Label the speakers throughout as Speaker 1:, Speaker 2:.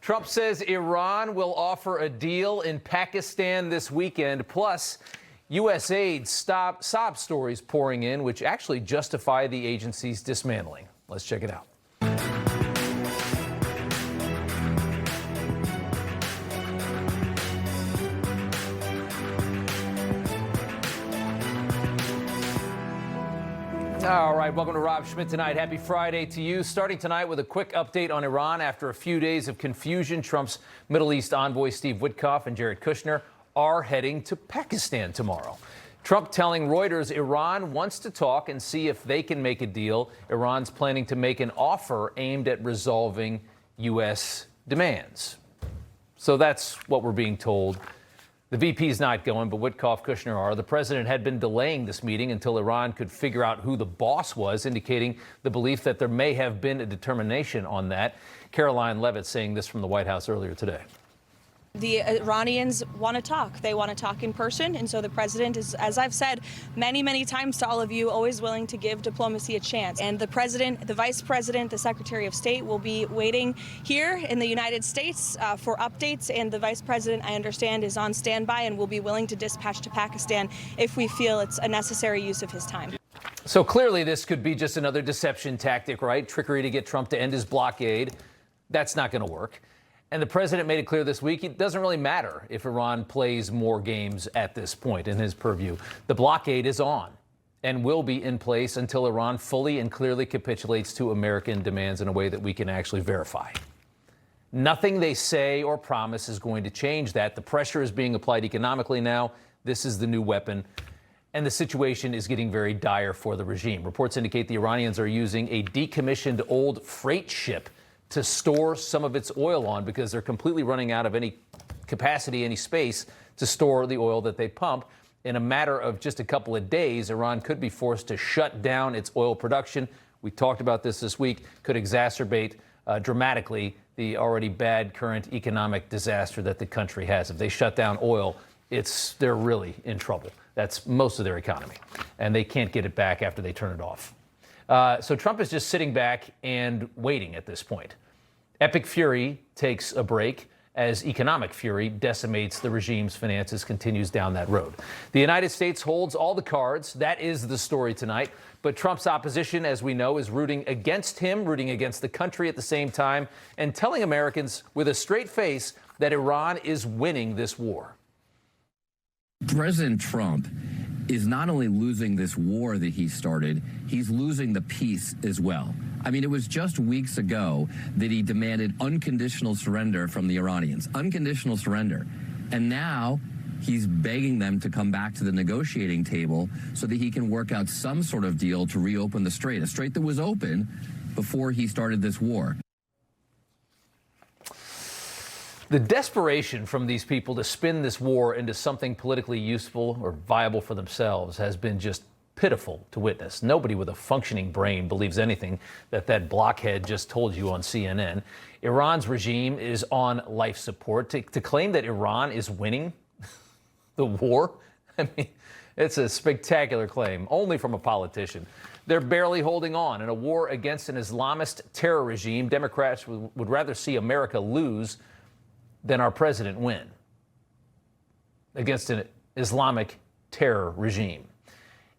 Speaker 1: Trump says Iran will offer a deal in Pakistan this weekend. Plus, USAID sob stories pouring in, which actually justify the agency's dismantling. Let's check it out. All right, welcome to Rob Schmitt Tonight. Happy Friday to you. Starting tonight with a quick update on Iran. After a few days of confusion, Trump's Middle East envoy Steve Witkoff and Jared Kushner are heading to Pakistan tomorrow. Trump telling Reuters Iran wants to talk and see if they can make a deal. Iran's planning to make an offer aimed at resolving U.S. demands. So that's what we're being told. The VP's not going, but Witkoff, Kushner are. The president had been delaying this meeting until Iran could figure out who the boss was, indicating the belief that there may have been a determination on that. Caroline Levitt saying this from the White House earlier today.
Speaker 2: The Iranians want to talk. They want to talk in person. And so the president is, as I've said many, many times to all of you, always willing to give diplomacy a chance. And the president, the vice president, the secretary of state will be waiting here in the United States for updates. And the vice president, I understand, is on standby and will be willing to dispatch to Pakistan if we feel it's a necessary use of his time.
Speaker 1: So clearly this could be just another deception tactic, right? Trickery to get Trump to end his blockade. That's not going to work. And the president made it clear this week it doesn't really matter if Iran plays more games at this point in his purview. The blockade is on and will be in place until Iran fully and clearly capitulates to American demands in a way that we can actually verify. Nothing they say or promise is going to change that. The pressure is being applied economically now. This is the new weapon. And the situation is getting very dire for the regime. Reports indicate the Iranians are using a decommissioned old freight ship to store some of its oil on because they're completely running out of any capacity, any space to store the oil that they pump. In a matter of just a couple of days, Iran could be forced to shut down its oil production. We talked about this week, could exacerbate dramatically the already bad current economic disaster that the country has. If they shut down oil, they're really in trouble. That's most of their economy, and they can't get it back after they turn it off. So Trump is just sitting back and waiting at this point. Epic fury takes a break as economic fury decimates the regime's finances, continues down that road. The United States holds all the cards. That is the story tonight. But Trump's opposition, as we know, is rooting against him, rooting against the country at the same time, and telling Americans with a straight face that Iran is winning this war.
Speaker 3: President Trump is not only losing this war that he started, he's losing the peace as well. I mean, it was just weeks ago that he demanded unconditional surrender from the Iranians, unconditional surrender. And now he's begging them to come back to the negotiating table so that he can work out some sort of deal to reopen the strait, a strait that was open before he started this war.
Speaker 1: The desperation from these people to spin this war into something politically useful or viable for themselves has been just pitiful to witness. Nobody with a functioning brain believes anything that blockhead just told you on CNN. Iran's regime is on life support. To claim that Iran is winning the war, I mean, it's a spectacular claim, only from a politician. They're barely holding on in a war against an Islamist terror regime. Democrats would rather see America lose than our president win against an Islamic terror regime.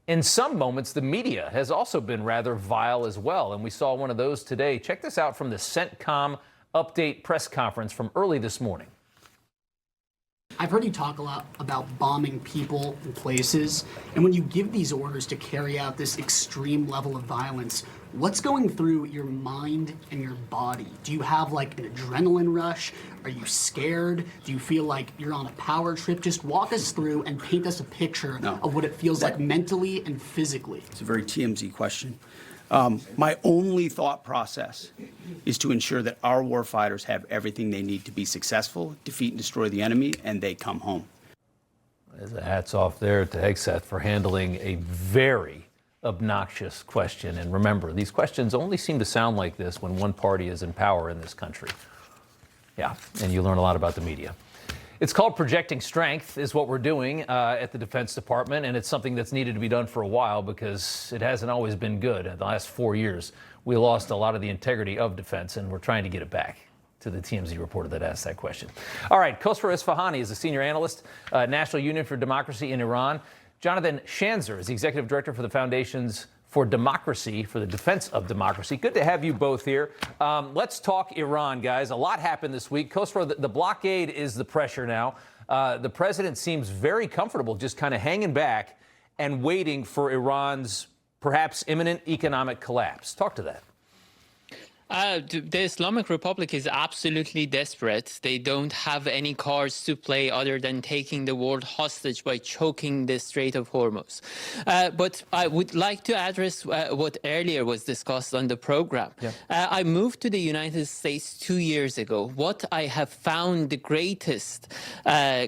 Speaker 1: In some moments, the media has also been rather vile as well, and we saw one of those today. Check this out from the CENTCOM update press conference from early this morning.
Speaker 4: I've heard you talk a lot about bombing people and places, and when you give these orders to carry out this extreme level of violence, what's going through your mind and your body? Do you have like an adrenaline rush? Are you scared? Do you feel like you're on a power trip? Just walk us through and paint us a picture of what it feels like mentally and physically.
Speaker 5: It's a very TMZ question. My only thought process is to ensure that our warfighters have everything they need to be successful, defeat and destroy the enemy, and they come home.
Speaker 1: Hats off there to Hegseth for handling a very obnoxious question. And remember, these questions only seem to sound like this when one party is in power in this country. Yeah, and you learn a lot about the media. It's called projecting strength, is what we're doing at the Defense Department, and it's something that's needed to be done for a while because it hasn't always been good. In the last 4 years, we lost a lot of the integrity of defense, and we're trying to get it back. to the TMZ reporter that asked that question. All right, Khosro Isfahani is a senior analyst, National Union for Democracy in Iran. Jonathan Schanzer is the executive director for the Foundations for Democracy, for the Defense of Democracy. Good to have you both here. Let's talk Iran, guys. A lot happened this week. Khosro, the blockade is the pressure now. The president seems very comfortable just kind of hanging back and waiting for Iran's perhaps imminent economic collapse. Talk to that.
Speaker 6: The Islamic Republic is absolutely desperate. They don't have any cards to play other than taking the world hostage by choking the Strait of Hormuz. But I would like to address what earlier was discussed on the program. Yeah. I moved to the United States 2 years ago. What I have found the greatest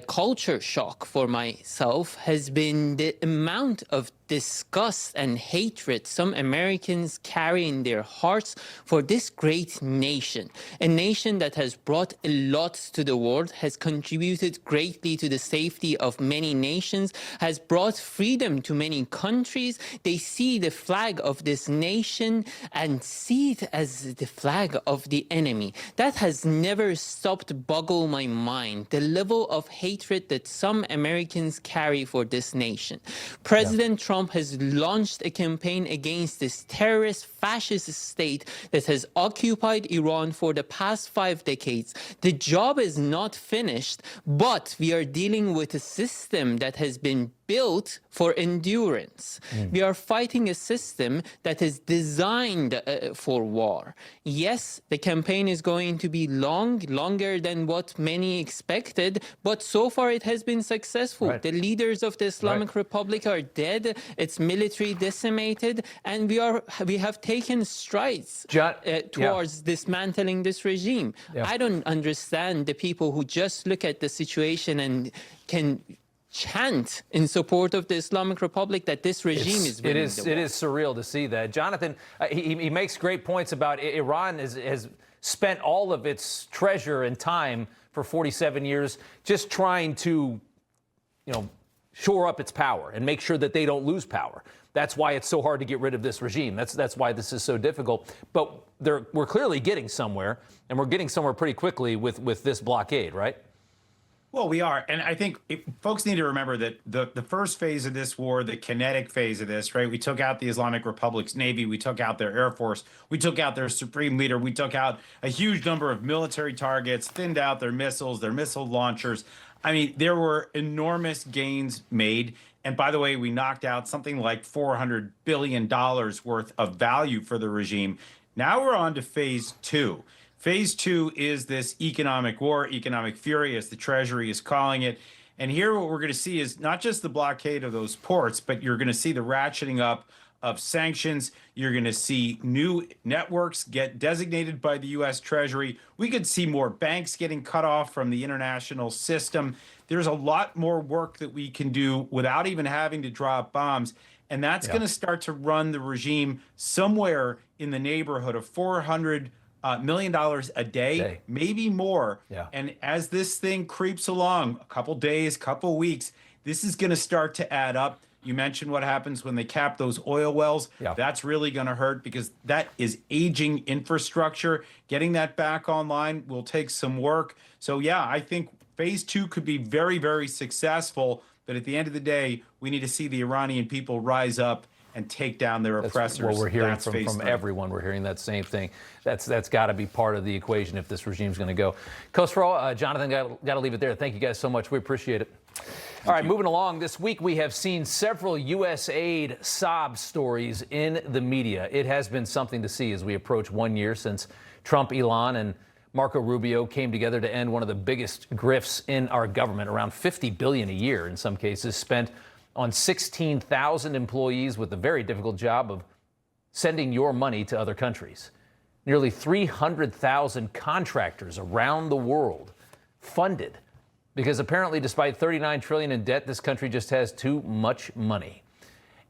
Speaker 6: culture shock for myself has been the amount of disgust and hatred some Americans carry in their hearts for this great nation, a nation that has brought a lot to the world, has contributed greatly to the safety of many nations, has brought freedom to many countries. They see the flag of this nation and see it as the flag of the enemy. That has never stopped boggle my mind, the level of hatred that some Americans carry for this nation. President Trump has launched a campaign against this terrorist fascist state that has occupied Iran for the past 5 decades. The job is not finished, but we are dealing with a system that has been built for endurance. We are fighting a system that is designed for war. Yes, the campaign is going to be longer than what many expected, but so far it has been successful. Right. The leaders of the Islamic Republic are dead, its military decimated, and we have taken strides towards dismantling this regime. I don't understand the people who just look at the situation and can chant in support of the Islamic Republic that this regime is winning the war.
Speaker 1: It is surreal to see that. Jonathan, he makes great points about Iran has spent all of its treasure and time for 47 years just trying to, shore up its power and make sure that they don't lose power. That's why it's so hard to get rid of this regime. That's why this is so difficult. But we're clearly getting somewhere, and we're getting somewhere pretty quickly with this blockade, right?
Speaker 7: Well, we are. And I think folks need to remember that the first phase of this war, the kinetic phase of this, right? We took out the Islamic Republic's Navy. We took out their Air Force. We took out their supreme leader. We took out a huge number of military targets, thinned out their missiles, their missile launchers. I mean, there were enormous gains made. And by the way, we knocked out something like $400 billion worth of value for the regime. Now we're on to phase two. Phase two is this economic war, economic fury, as the Treasury is calling it. And here what we're going to see is not just the blockade of those ports, but you're going to see the ratcheting up of sanctions. You're going to see new networks get designated by the U.S. Treasury. We could see more banks getting cut off from the international system. There's a lot more work that we can do without even having to drop bombs. And that's going to start to run the regime somewhere in the neighborhood of $400 million a day, maybe more. And as this thing creeps along, a couple days, couple weeks, this is going to start to add up. You mentioned what happens when they cap those oil wells. That's really going to hurt because that is aging infrastructure. Getting that back online will take some work. So, I think phase two could be very, very successful. But at the end of the day, we need to see the Iranian people rise up and take down their oppressors.
Speaker 1: What we're hearing from everyone. We're hearing that same thing. That's got to be part of the equation if this regime's going to go. Khosro, Jonathan, got to leave it there. Thank you guys so much. We appreciate it. All right, moving along. This week we have seen several USAID sob stories in the media. It has been something to see as we approach 1 year since Trump, Ilhan, and Marco Rubio came together to end one of the biggest grifts in our government, around $50 billion a year in some cases, spent on 16,000 employees with the very difficult job of sending your money to other countries. Nearly 300,000 contractors around the world funded because apparently despite $39 trillion in debt, this country just has too much money.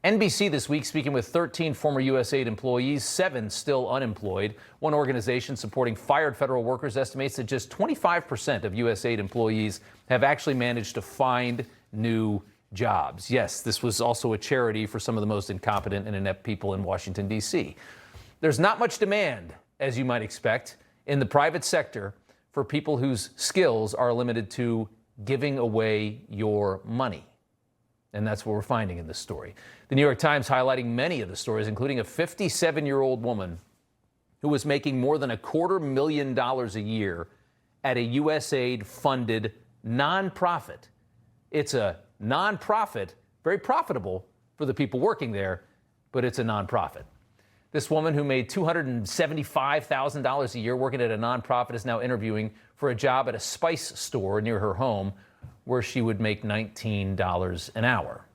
Speaker 1: NBC this week speaking with 13 former USAID employees, 7 still unemployed. One organization supporting fired federal workers estimates that just 25% of USAID employees have actually managed to find new jobs. Yes, this was also a charity for some of the most incompetent and inept people in Washington, D.C. There's not much demand, as you might expect, in the private sector for people whose skills are limited to giving away your money. And that's what we're finding in this story. The New York Times highlighting many of the stories, including a 57-year-old woman who was making more than $250,000 a year at a USAID-funded nonprofit. It's a nonprofit, very profitable for the people working there, but it's a nonprofit. This woman who made $275,000 a year working at a nonprofit is now interviewing for a job at a spice store near her home where she would make $19 an hour.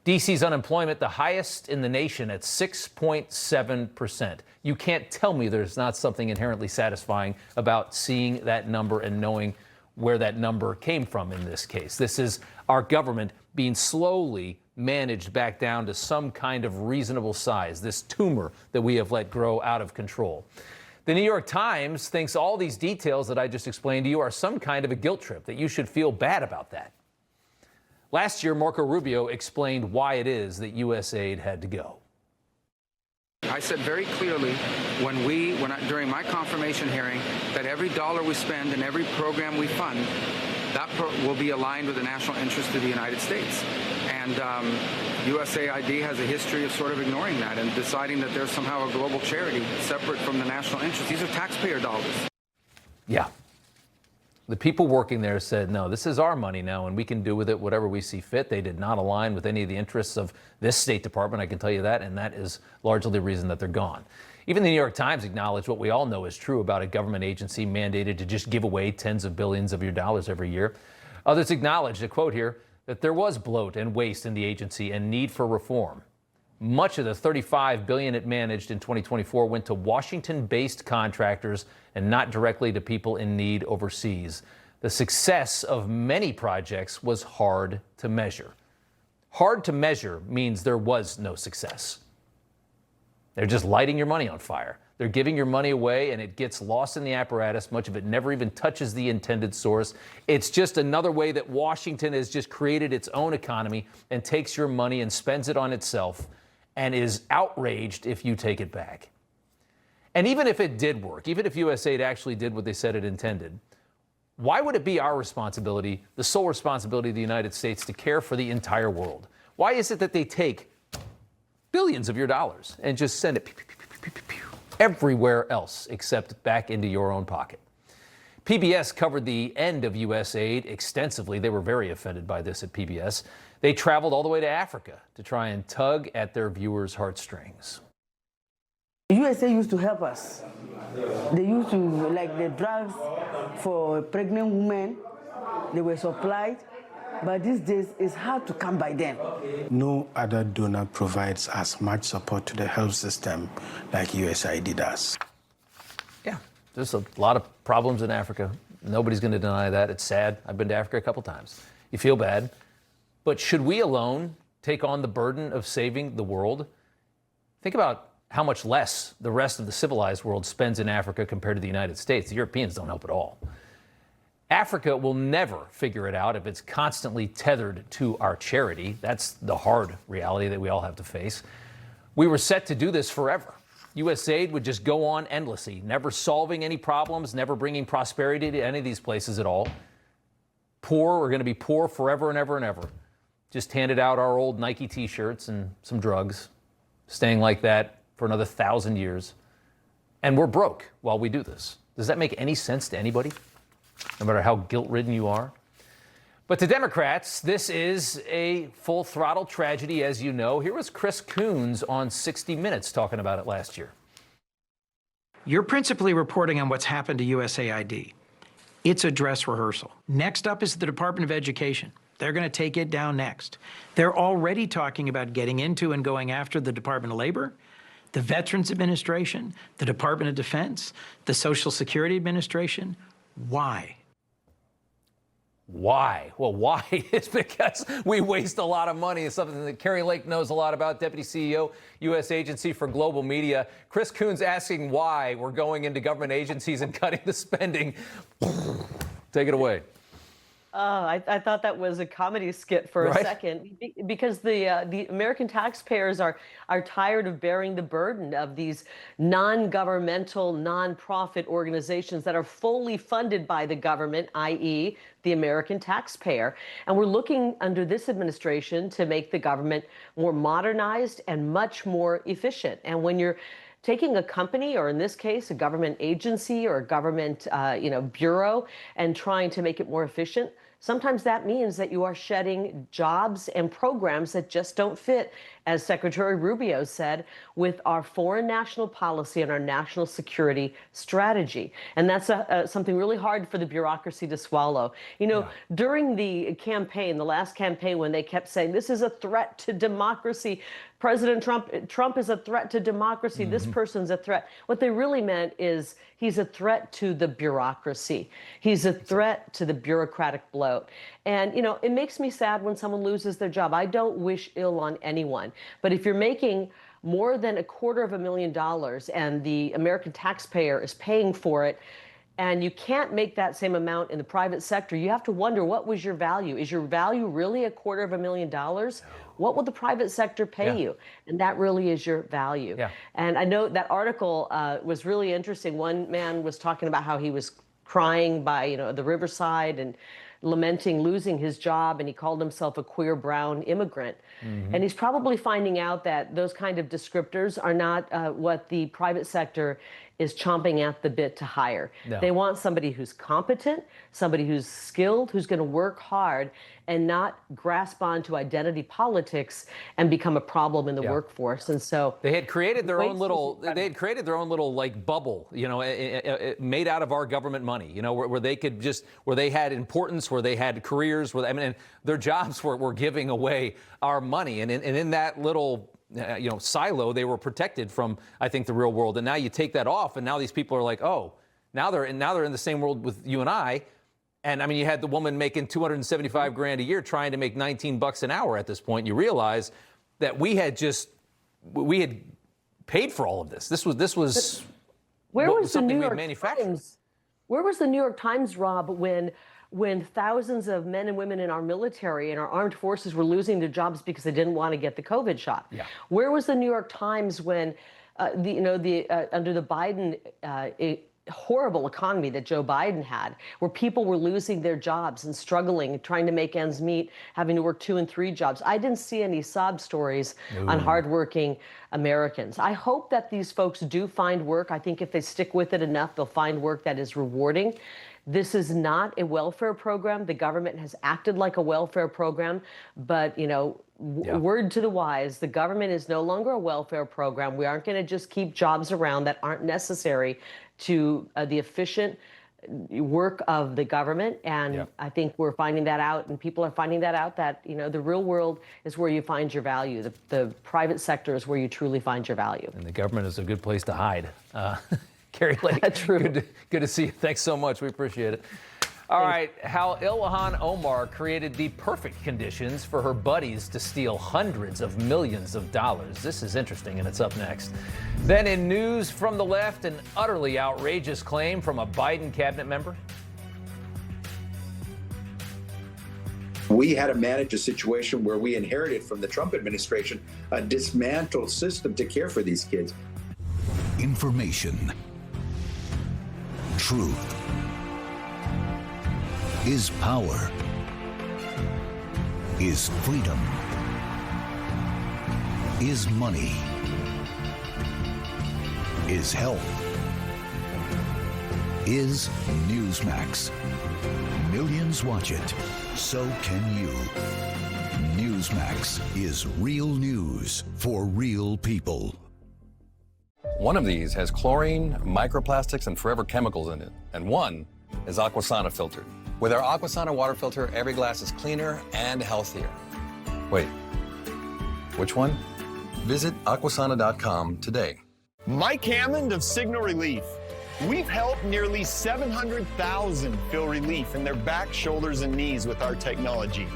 Speaker 1: D.C.'s unemployment, the highest in the nation at 6.7%. You can't tell me there's not something inherently satisfying about seeing that number and knowing where that number came from in this case. This is our government being slowly managed back down to some kind of reasonable size, this tumor that we have let grow out of control. The New York Times thinks all these details that I just explained to you are some kind of a guilt trip, that you should feel bad about that. Last year, Marco Rubio explained why it is that USAID had to go.
Speaker 8: I said very clearly during my confirmation hearing that every dollar we spend and every program we fund, will be aligned with the national interest of the United States. And USAID has a history of sort of ignoring that and deciding that there's somehow a global charity separate from the national interest. These are taxpayer dollars.
Speaker 1: Yeah. The people working there said, no, this is our money now, and we can do with it whatever we see fit. They did not align with any of the interests of this State Department, I can tell you that, and that is largely the reason that they're gone. Even the New York Times acknowledged what we all know is true about a government agency mandated to just give away tens of billions of your dollars every year. Others acknowledged, a quote here, that there was bloat and waste in the agency and need for reform. Much of the $35 billion it managed in 2024 went to Washington-based contractors and not directly to people in need overseas. The success of many projects was hard to measure. Hard to measure means there was no success. They're just lighting your money on fire. They're giving your money away and it gets lost in the apparatus. Much of it never even touches the intended source. It's just another way that Washington has just created its own economy and takes your money and spends it on itself and is outraged if you take it back. And even if it did work, even if USAID actually did what they said it intended, why would it be our responsibility, the sole responsibility of the United States, to care for the entire world? Why is it that they take billions of your dollars and just send it everywhere else except back into your own pocket? PBS covered the end of USAID extensively. They were very offended by this at PBS. They traveled all the way to Africa to try and tug at their viewers' heartstrings.
Speaker 9: USA used to help us. They used to, like the drugs for pregnant women, they were supplied, but these days it's hard to come by them.
Speaker 10: No other donor provides as much support to the health system like USAID does.
Speaker 1: Yeah, there's a lot of problems in Africa. Nobody's going to deny that. It's sad. I've been to Africa a couple times. You feel bad. But should we alone take on the burden of saving the world? Think about how much less the rest of the civilized world spends in Africa compared to the United States. The Europeans don't help at all. Africa will never figure it out if it's constantly tethered to our charity. That's the hard reality that we all have to face. We were set to do this forever. USAID would just go on endlessly, never solving any problems, never bringing prosperity to any of these places at all. Poor, we're going to be poor forever and ever and ever. Just handed out our old Nike t-shirts and some drugs, staying like that for another 1,000 years. And we're broke while we do this. Does that make any sense to anybody? No matter how guilt-ridden you are? But to Democrats, this is a full-throttle tragedy, as you know. Here was Chris Coons on 60 Minutes talking about it last year.
Speaker 11: You're principally reporting on what's happened to USAID. It's a dress rehearsal. Next up is the Department of Education. They're going to take it down next. They're already talking about getting into and going after the Department of Labor, the Veterans Administration, the Department of Defense, the Social Security Administration. Why?
Speaker 1: Why? Well, why is because we waste a lot of money. It's something that Kari Lake knows a lot about, Deputy CEO, U.S. Agency for Global Media. Chris Coons asking why we're going into government agencies and cutting the spending. Take it away.
Speaker 12: I thought that was a comedy skit for a second, because the American taxpayers are tired of bearing the burden of these non-governmental, non-profit organizations that are fully funded by the government, i.e., the American taxpayer. And we're looking under this administration to make the government more modernized and much more efficient. And when you're taking a company, or in this case, a government agency or a government bureau, and trying to make it more efficient, sometimes that means that you are shedding jobs and programs that just don't fit, as Secretary Rubio said, with our foreign national policy and our national security strategy. And that's something really hard for the bureaucracy to swallow. During the campaign, the last campaign, when they kept saying, this is a threat to democracy, President Trump is a threat to democracy, this person's a threat. What they really meant is he's a threat to the bureaucracy. He's a threat to the bureaucratic bloat. And, it makes me sad when someone loses their job. I don't wish ill on anyone. But if you're making more than $250,000 and the American taxpayer is paying for it, and you can't make that same amount in the private sector, you have to wonder, what was your value? Is your value really $250,000? What will the private sector pay you? And that really is your value. And I know that article was really interesting. One man was talking about how he was crying by the riverside and lamenting losing his job, and he called himself a queer brown immigrant. And he's probably finding out that those kind of descriptors are not what the private sector is chomping at the bit to hire. They want somebody who's competent, somebody who's skilled, who's going to work hard and not grasp onto identity politics and become a problem in the workforce. And so
Speaker 1: they had created their own little like bubble, made out of our government money, where they could where they had importance, where they had careers, and their jobs were giving away our money. And in that little silo, they were protected from, I think, the real world. And now you take that off, and now these people are like, oh, now they're in the same world with you and I. And I mean, you had the woman making $275,000 a year trying to make $19 an hour at this point. You realize that we had paid for all of this. This was
Speaker 12: where was the New York
Speaker 1: manufactured.
Speaker 12: Times? Where was the New York Times, Rob, when thousands of men and women in our military and our armed forces were losing their jobs because they didn't want to get the COVID shot? Where was the New York Times when under the Biden horrible economy that Joe Biden had, where people were losing their jobs and struggling, trying to make ends meet, having to work 2 and 3 jobs? I didn't see any sob stories on hardworking Americans. I hope that these folks do find work. I think if they stick with it enough, they'll find work that is rewarding. This is not a welfare program. The government has acted like a welfare program, but, word to the wise, the government is no longer a welfare program. We aren't going to just keep jobs around that aren't necessary to the efficient work of the government. And I think we're finding that out, and people are finding that out, that, the real world is where you find your value. The private sector is where you truly find your value.
Speaker 1: And the government is a good place to hide. Kari Lake,
Speaker 12: True.
Speaker 1: Good to see you. Thanks so much. We appreciate it. All right, how Ilhan Omar created the perfect conditions for her buddies to steal hundreds of millions of dollars. This is interesting, and it's up next. Then in news from the left, an utterly outrageous claim from a Biden cabinet member.
Speaker 13: We had to manage a situation where we inherited from the Trump administration a dismantled system to care for these kids.
Speaker 14: Information. Truth. Is power. Is freedom. Is money. Is health. Is Newsmax. Millions watch it. So can you. Newsmax is real news for real people.
Speaker 15: One of these has chlorine, microplastics, and forever chemicals in it. And one is Aquasana filtered. With our Aquasana water filter, every glass is cleaner and healthier. Wait, which one? Visit aquasana.com today.
Speaker 16: Mike Hammond of Signal Relief. We've helped nearly 700,000 feel relief in their back, shoulders, and knees with our technology.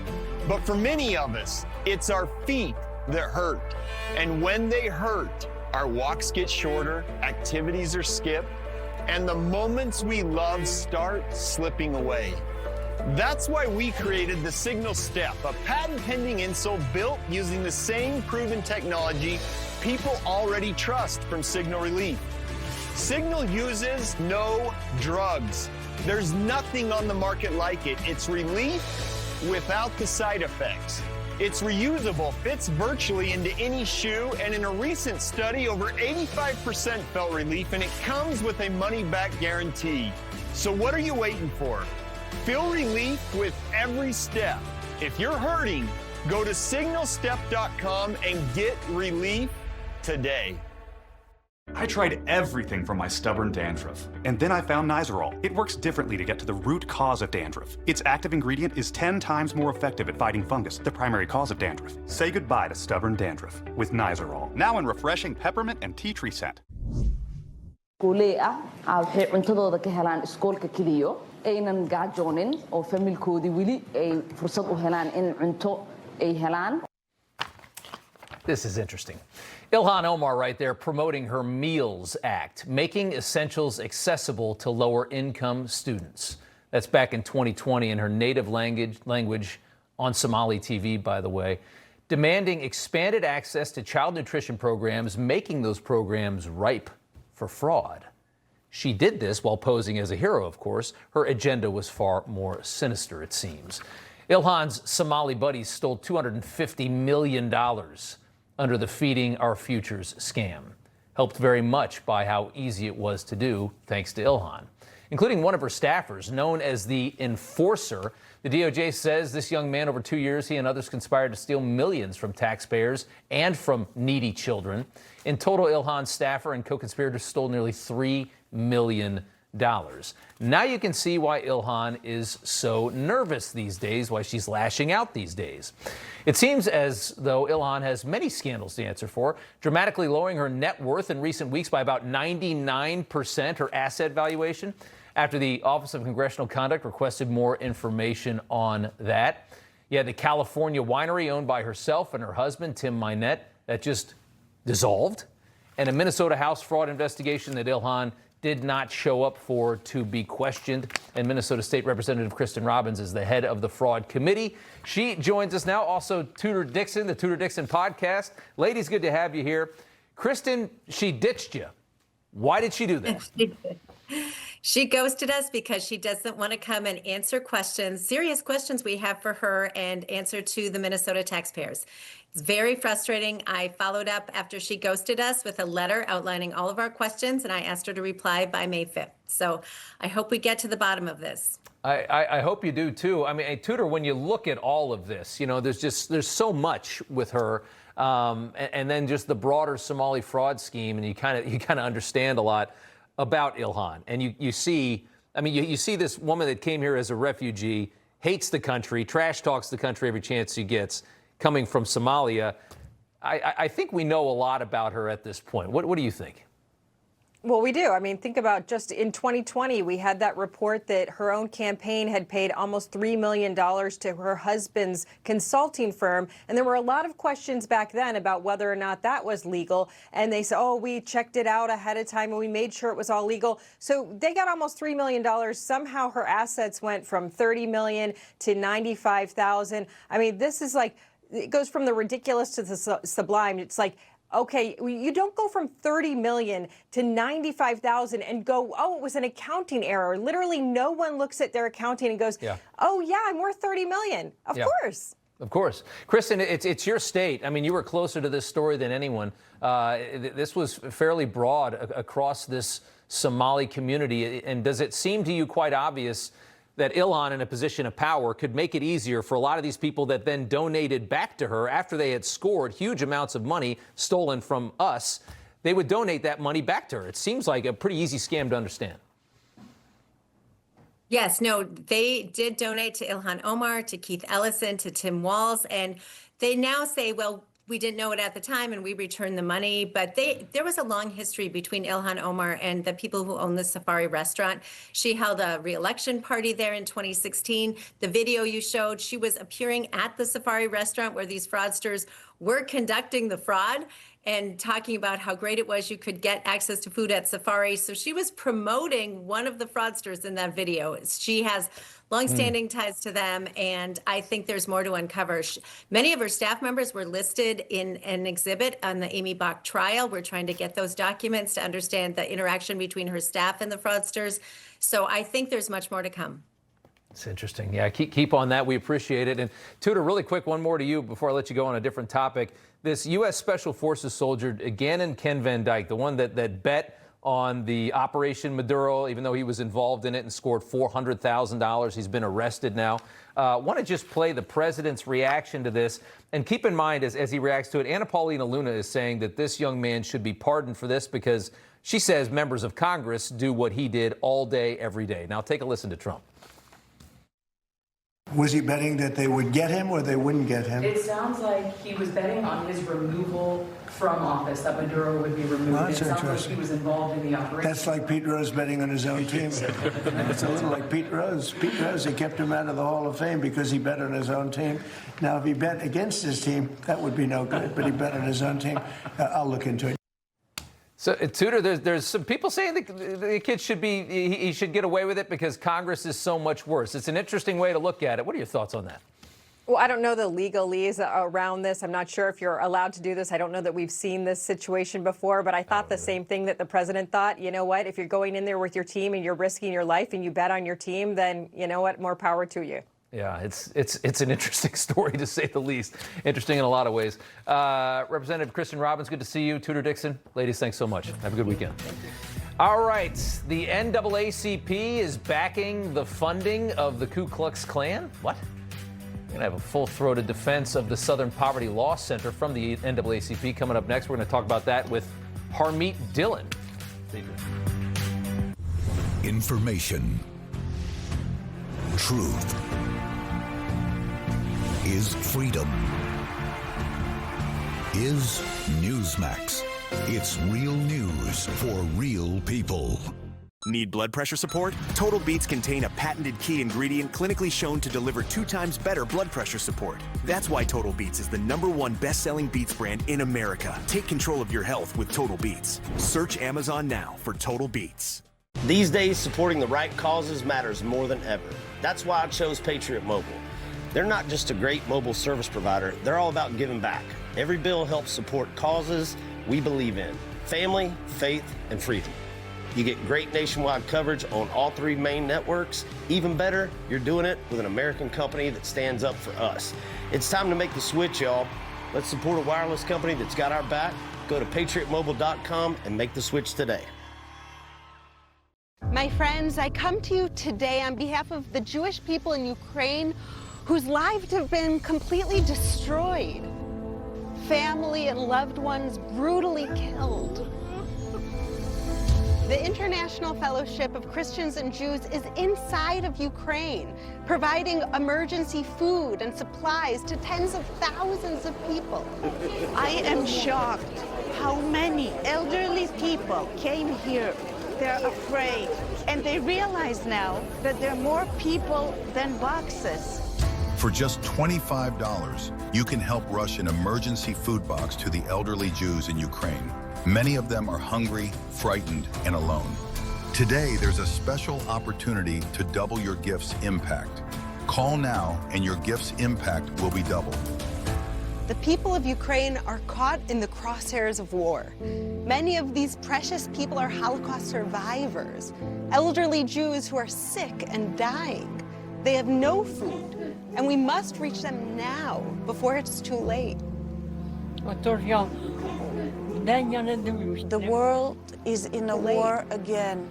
Speaker 16: But for many of us, it's our feet that hurt. And when they hurt, our walks get shorter, activities are skipped, and the moments we love start slipping away. That's why we created the Signal Step, a patent-pending insole built using the same proven technology people already trust from Signal Relief. Signal uses no drugs. There's nothing on the market like it. It's relief without the side effects. It's reusable, fits virtually into any shoe, and in a recent study, over 85% felt relief, and it comes with a money-back guarantee. So what are you waiting for? Feel relief with every step. If you're hurting, go to signalstep.com and get relief today.
Speaker 17: I tried everything for my stubborn dandruff, and then I found Nizoral. It works differently to get to the root cause of dandruff. Its active ingredient is 10 times more effective at fighting fungus, the primary cause of dandruff. Say goodbye to stubborn dandruff with Nizoral, now in refreshing peppermint and tea tree scent.
Speaker 9: waxay cuntadooda ka helaan iskoolka keliyo aynan gaajoonin oo familkoodii weli ay fursad u helaan in cunto ay helaan.
Speaker 1: This is interesting. Ilhan Omar right there promoting her Meals Act, making essentials accessible to lower income students. That's back in 2020 in her native language on Somali TV, by the way, demanding expanded access to child nutrition programs, making those programs ripe for fraud. She did this while posing as a hero, of course. Her agenda was far more sinister, it seems. Ilhan's Somali buddies stole $250 million under the Feeding Our Futures scam, helped very much by how easy it was to do, thanks to Ilhan, including one of her staffers known as the Enforcer. The DOJ says this young man, over 2 years, he and others conspired to steal millions from taxpayers and from needy children. In total, Ilhan's staffer and co-conspirators stole nearly $3 million. Now you can see why Ilhan is so nervous these days, why she's lashing out these days. It seems as though Ilhan has many scandals to answer for, dramatically lowering her net worth in recent weeks by about 99%, her asset valuation, after the Office of Congressional Conduct requested more information on that. Yeah, the California winery owned by herself and her husband, Tim Minette, that just dissolved, and a Minnesota House fraud investigation that Ilhan did not show up for to be questioned. And Minnesota State Representative Kristin Robbins is the head of the fraud committee. She joins us now. Also, Tudor Dixon, the Tudor Dixon podcast. Ladies, good to have you here. Kristin, she ditched you. Why did she do that?
Speaker 18: She ghosted us because she doesn't want to come and answer questions, serious questions we have for her, and answer to the Minnesota taxpayers. It's very frustrating. I followed up after she ghosted us with a letter outlining all of our questions, and I asked her to reply by May 5th. So I hope we get to the bottom of this.
Speaker 1: I hope you do too. I mean, Tudor, when you look at all of this, you know, there's so much with her, and then just the broader Somali fraud scheme, and you kind of understand a lot about Ilhan. And you see, I mean, you see this woman that came here as a refugee, hates the country, trash talks the country every chance she gets, coming from Somalia. I think we know a lot about her at this point. What do you think?
Speaker 19: Well, we do. I mean, think about just in 2020, we had that report that her own campaign had paid almost $3 million to her husband's consulting firm. And there were a lot of questions back then about whether or not that was legal. And they said, oh, we checked it out ahead of time and we made sure it was all legal. So they got almost $3 million. Somehow her assets went from $30 million to $95,000. I mean, this is like, it goes from the ridiculous to the sublime. It's like, okay, you don't go from 30 million to 95,000 and go, oh, it was an accounting error. Literally, no one looks at their accounting and goes, oh, yeah, I'm worth 30 million. Of course.
Speaker 1: Of course. Kristin, it's your state. I mean, you were closer to this story than anyone. This was fairly broad across this Somali community. And does it seem to you quite obvious that Ilhan, in a position of power, could make it easier for a lot of these people that then donated back to her after they had scored huge amounts of money stolen from us? They would donate that money back to her. It seems like a pretty easy scam to understand.
Speaker 18: Yes, no, they did donate to Ilhan Omar, to Keith Ellison, to Tim Walz, and they now say, well, we didn't know it at the time and we returned the money. But there was a long history between Ilhan Omar and the people who own the Safari restaurant. She held a re-election party there in 2016. The video you showed, she was appearing at the Safari restaurant where these fraudsters were conducting the fraud and talking about how great it was you could get access to food at Safari. So she was promoting one of the fraudsters in that video. She has longstanding ties to them, and I think there's more to uncover. Many of her staff members were listed in an exhibit on the Amy Bach trial. We're trying to get those documents to understand the interaction between her staff and the fraudsters. So I think there's much more to come.
Speaker 1: It's interesting. Yeah, keep on that. We appreciate it. And Tudor, really quick, one more to you before I let you go on a different topic. This U.S. Special Forces soldier, Gannon Ken Van Dyke, the one that bet on the Operation Maduro, even though he was involved in it and scored $400,000. He's been arrested now. Want to just play the president's reaction to this. And keep in mind, as he reacts to it, Anna Paulina Luna is saying that this young man should be pardoned for this because she says members of Congress do what he did all day, every day. Now take a listen to Trump.
Speaker 20: Was he betting that they would get him or they wouldn't get him?
Speaker 21: It sounds like he was betting on his removal from office, that Maduro would be removed.
Speaker 20: Well, that's
Speaker 21: it sounds
Speaker 20: interesting.
Speaker 21: like he was involved in the operation.
Speaker 20: That's like Pete Rose betting on his own team. It's a little like Pete Rose. Pete Rose, they kept him out of the Hall of Fame because he bet on his own team. Now, if he bet against his team, that would be no good, but he bet on his own team. I'll look into it.
Speaker 1: So, Tudor, there's some people saying that the kid he should get away with it because Congress is so much worse. It's an interesting way to look at it. What are your thoughts on that?
Speaker 19: Well, I don't know the legalese around this. I'm not sure if you're allowed to do this. I don't know that we've seen this situation before, but I thought the same thing that the president thought. You know what? If you're going in there with your team and you're risking your life and you bet on your team, then you know what? More power to you.
Speaker 1: Yeah, it's an interesting story, to say the least. Interesting in a lot of ways. Representative Kristin Robbins, good to see you. Tudor Dixon, ladies, thanks so much. Have a good weekend. All right, the NAACP is backing the funding of the Ku Klux Klan. What? We're going to have a full-throated defense of the Southern Poverty Law Center from the NAACP coming up next. We're going to talk about that with Harmeet Dhillon. Stay tuned.
Speaker 14: Information. Truth is freedom. Is Newsmax. It's real news for real people.
Speaker 22: Need blood pressure support? Total Beets contain a patented key ingredient clinically shown to deliver 2 times better blood pressure support. That's why Total Beets is the #1 best-selling beets brand in America. Take control of your health with Total Beets. Search Amazon now for Total Beets.
Speaker 23: These days, supporting the right causes matters more than ever. That's why I chose Patriot Mobile. They're not just a great mobile service provider, they're all about giving back. Every bill helps support causes we believe in: family, faith, and freedom. You get great nationwide coverage on all 3 main networks. Even better, you're doing it with an American company that stands up for us. It's time to make the switch, y'all. Let's support a wireless company that's got our back. Go to patriotmobile.com and make the switch today.
Speaker 24: My friends, I come to you today on behalf of the Jewish people in Ukraine whose lives have been completely destroyed. Family and loved ones brutally killed. The International Fellowship of Christians and Jews is inside of Ukraine, providing emergency food and supplies to tens of thousands of people.
Speaker 25: I am shocked how many elderly people came here. They're afraid, and they realize now that there are more people than boxes.
Speaker 26: For just $25, you can help rush an emergency food box to the elderly Jews in Ukraine. Many of them are hungry, frightened, and alone. Today, there's a special opportunity to double your gift's impact. Call now, and your gift's impact will be doubled.
Speaker 24: The people of Ukraine are caught in the crosshairs of war. Many of these precious people are Holocaust survivors, elderly Jews who are sick and dying. They have no food, and we must reach them now before it's too late.
Speaker 25: The world is in a war again.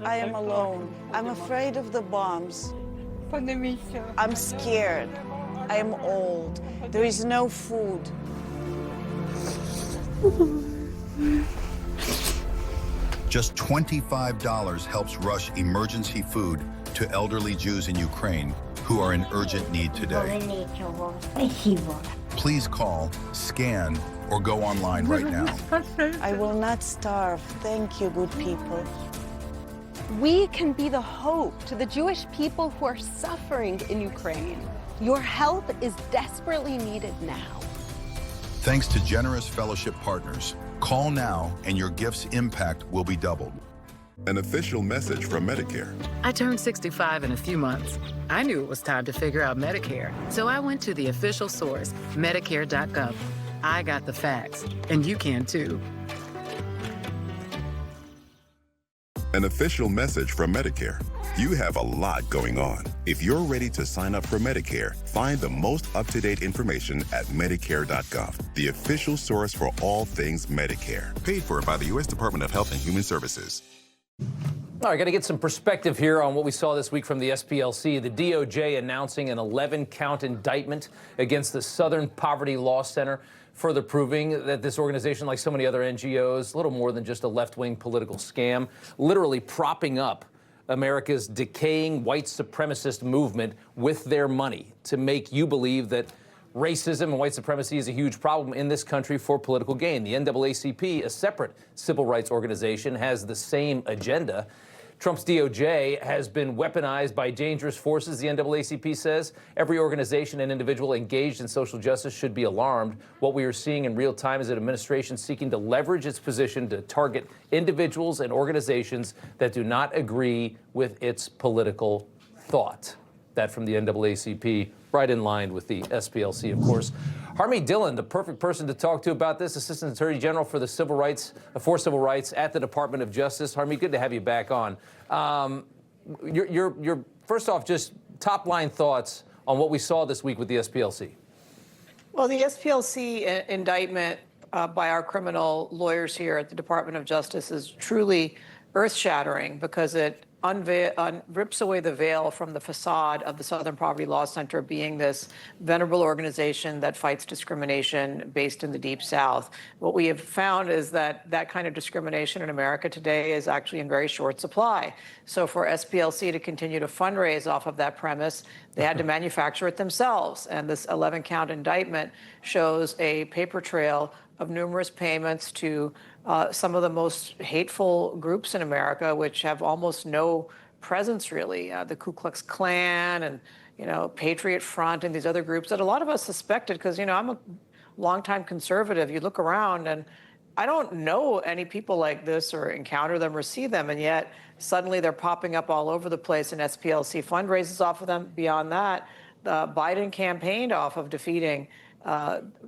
Speaker 25: I am alone. I'm afraid of the bombs. I'm scared. I am old. There is no food.
Speaker 26: Just $25 helps rush emergency food to elderly Jews in Ukraine who are in urgent need today. Please call, scan, or go online right now.
Speaker 25: I will not starve. Thank you, good people.
Speaker 24: We can be the hope to the Jewish people who are suffering in Ukraine. Your help is desperately needed now.
Speaker 26: Thanks to generous fellowship partners. Call now and your gift's impact will be doubled.
Speaker 2: An official message from Medicare.
Speaker 3: I turned 65 in a few months. I knew it was time to figure out Medicare, so I went to the official source, Medicare.gov. I got the facts, and you can too.
Speaker 2: An official message from Medicare. You have a lot going on. If you're ready to sign up for Medicare, find the most up-to-date information at Medicare.gov, the official source for all things Medicare. Paid for by the U.S. Department of Health and Human Services.
Speaker 1: All right, got to get some perspective here on what we saw this week from the SPLC. The DOJ announcing an 11-count indictment against the Southern Poverty Law Center, further proving that this organization, like so many other NGOs, little more than just a left-wing political scam, literally propping up America's decaying white supremacist movement with their money to make you believe that racism and white supremacy is a huge problem in this country for political gain. The NAACP, a separate civil rights organization, has the same agenda. Trump's DOJ has been weaponized by dangerous forces, the NAACP says. Every organization and individual engaged in social justice should be alarmed. What we are seeing in real time is an administration seeking to leverage its position to target individuals and organizations that do not agree with its political thought. That from the NAACP, right in line with the SPLC, of course. Harmeet Dhillon, the perfect person to talk to about this, Assistant Attorney General for Civil Rights at the Department of Justice. Harmeet, good to have you back on. Your first off, just top line thoughts on what we saw this week with the SPLC.
Speaker 4: Well, the SPLC indictment by our criminal lawyers here at the Department of Justice is truly earth-shattering because it rips away the veil from the facade of the Southern Poverty Law Center being this venerable organization that fights discrimination based in the Deep South. What we have found is that that kind of discrimination in America today is actually in very short supply. So for SPLC to continue to fundraise off of that premise, they had to manufacture it themselves. And this 11-count indictment shows a paper trail of numerous payments to some of the most hateful groups in America, which have almost no presence, really. The Ku Klux Klan and, Patriot Front and these other groups that a lot of us suspected, because, I'm a longtime conservative. You look around and I don't know any people like this or encounter them or see them, and yet suddenly they're popping up all over the place, and SPLC fundraises off of them. Beyond that, Biden campaigned off of defeating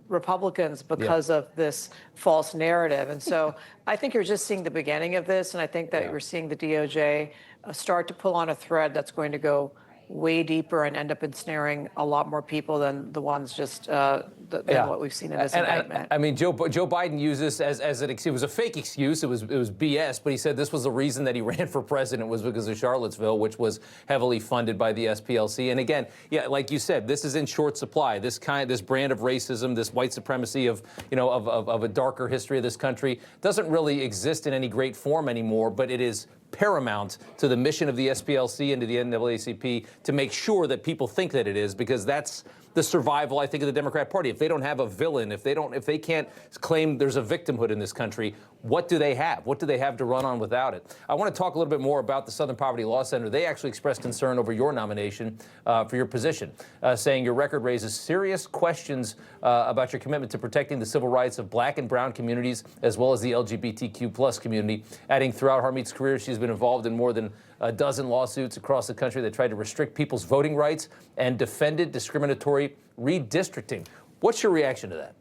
Speaker 4: Republicans because of this false narrative. And so I think you're just seeing the beginning of this, and I think that you're seeing the DOJ start to pull on a thread that's going to go way deeper and end up ensnaring a lot more people than the ones just than what we've seen in this indictment.
Speaker 1: I mean, Joe Biden used this as an excuse. It was a fake excuse. It was BS. But he said this was the reason that he ran for president was because of Charlottesville, which was heavily funded by the SPLC. And again, like you said, this is in short supply. This brand of racism, this white supremacy of a darker history of this country doesn't really exist in any great form anymore. But it is paramount to the mission of the SPLC and to the NAACP to make sure that people think that it is, because that's the survival, I think, of the Democrat Party. If they don't have a villain, if they can't claim there's a victimhood in this country, what do they have? What do they have to run on without it? I want to talk a little bit more about the Southern Poverty Law Center. They actually expressed concern over your nomination for your position, saying your record raises serious questions about your commitment to protecting the civil rights of Black and brown communities, as well as the LGBTQ plus community. Adding, throughout Harmeet's career, she's been involved in more than a dozen lawsuits across the country that tried to restrict people's voting rights and defended discriminatory redistricting. What's your reaction to that?